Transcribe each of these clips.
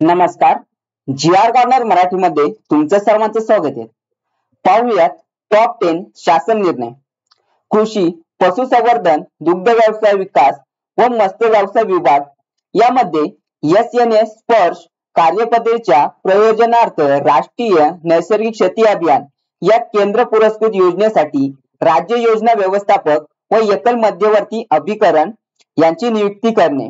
नमस्कार. G.R.. Corner मराठीमध्ये तुमचं सर्वांचं स्वागत आहे. पाहूयात टॉप 10 शासन निर्णय. कृषी, पशुसंवर्धन, दुग्ध व्यवसाय विकास व मत्स्य व्यवसाय विभाग यामध्ये एस.एन.एस. स्पर्श कार्यपद्धतीच्या प्रयोजनार्थ राष्ट्रीय नैसर्गिक शेती अभियान या केंद्र पुरस्कृत योजनेसाठी राज्य योजना व्यवस्थापक व एकल मध्यवर्ती अभिकरण यांची नियुक्ती करणे.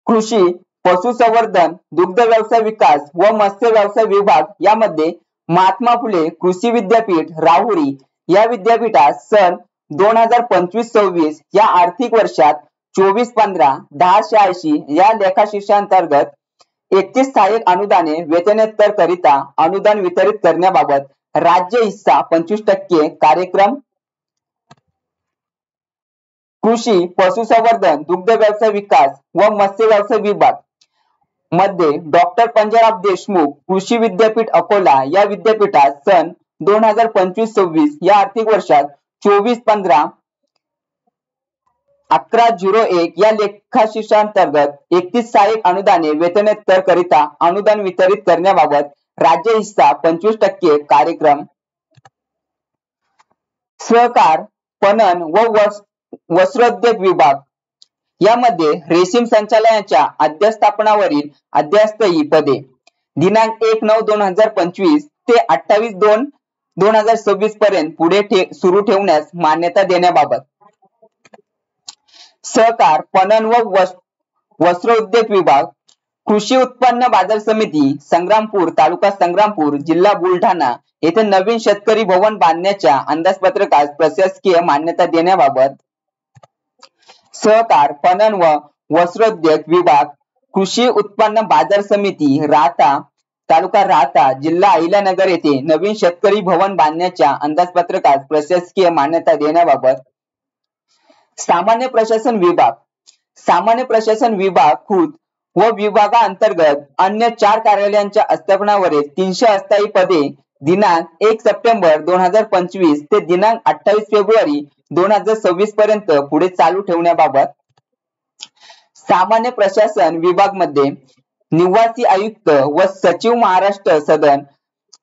कृषी, पशुसंवर्धन, दुग्ध व्यवसाय विकास व मत्स्य व्यवसाय विभाग यामध्ये महात्मा फुले कृषी विद्यापीठ राहुरी या विद्यापीठात सन 2025-26 या आर्थिक वर्षात 24-15 1086 या लेखाशीर्षांतर्गत 31 सहाय्यक अनुदाने वेतनेतर करिता अनुदान वितरित करण्याबाबत राज्य हिस्सा 25% कार्यक्रम. कृषी, पशुसंवर्धन, दुग्ध व्यवसाय विकास व मत्स्य व्यवसाय विभाग मध्ये डॉक्टर पंजाबराव देशमुख कृषी विद्यापीठ अकोला या विद्यापीठात सन 2025-26 या आर्थिक वर्षात 24-15 1101 या लेखाशीर्षांतर्गत 31 सहाय्यक अनुदाने वेतनेतर करिता अनुदान वितरित करण्याबाबत राज्य हिस्सा 25% कार्यक्रम. सहकार, पणन व वस्त्रोद्योग विभाग यामध्ये रेशीम संचालनाच्या अध्यस्थापनावरील अध्यस्थीय पदे दिनांक 1/9/2025 ते 28/2/2026 पर्यंत पुढे सुरू ठेवण्यास मान्यता देण्याबाबत. सहकार, पणन व वस्त्रोद्योग विभाग कृषी उत्पन्न बाजार समिती संग्रामपूर तालुका संग्रामपूर जिल्हा बुलढाणा येथे नवीन शेतकरी भवन बांधण्याच्या अंदाजपत्रकास प्रशासकीय मान्यता देण्याबाबत. सहकार, पणन व वस्त्रोद्योग विभाग कृषी उत्पन्न बाजार समिती राहता तालुका राहता जिल्हा अहिल्यानगर येथे नवीन शेतकरी भवन बांधण्याच्या अंदाजपत्रकास प्रशासकीय मान्यता देण्याबाबत. सामान्य प्रशासन विभाग सामान्य प्रशासन विभाग खुद व विभागांतर्गत अन्य 4 कार्यालयांच्या आस्थापनावरील 300 अस्थायी पदे दिनांक 1 सप्टेंबर 2025 ते दिनांक 28 फेब्रुवारी 2026 पर्यंत पुढे चालू ठेवण्याबाबत. सामान्य प्रशासन विभाग मध्ये निवासी आयुक्त व सचिव महाराष्ट्र सदन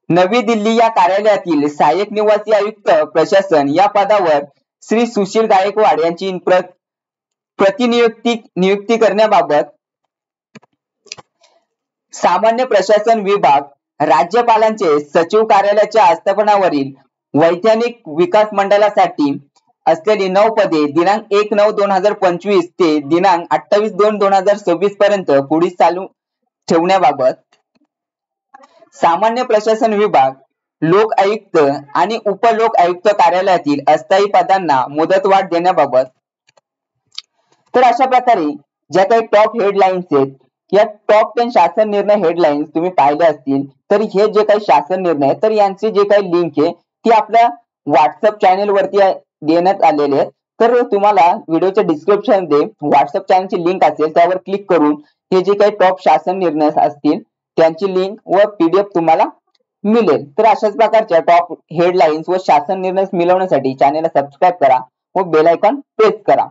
नवी दिल्ली या कार्यालयातील सहाय्यक निवासी आयुक्त प्रशासन या पदावर श्री सुशील गायकवाड यांची नियुक्ती करण्याबाबत. सामान्य प्रशासन विभाग राज्यपालांचे सचिव कार्यालयाच्या आस्थापनावरील वैधानिक विकास मंडळासाठी असलेली 9 पदे दिनांक 1/9/2025 ते दिनांक 28/2/2026 पर्यंत पुढे चालू ठेवण्याबाबत. सामान्य प्रशासन विभाग लोक आयुक्त आणि उपलोक आयुक्त कार्यालयातील अस्थायी पदांना मुदतवाढ देण्याबाबत. तर अशा प्रकारे ज्या काही टॉप हेडलाईन्स आहेत या टॉप 10 शासन निर्णय हेडलाईन्स तुम्ही पाहिले असतील तर हे जे काही शासन निर्णय तर यांची जे काही लिंक आहे ती आपल्या व्हॉट्सअप चॅनल वरती देण्यात आलेले आहे. तर तुम्हाला व्हिडिओच्या डिस्क्रिप्शन मध्ये व्हॉट्सअप चॅनलची लिंक असेल त्यावर क्लिक करून हे जे काही टॉप शासन निर्णय असतील त्यांची लिंक व पीडीएफ तुम्हाला मिळेल. तर अशाच प्रकारच्या टॉप हेडलाईन्स व शासन निर्णय मिळवण्यासाठी चॅनलला सबस्क्राईब करा व बेल आयकॉन प्रेस करा.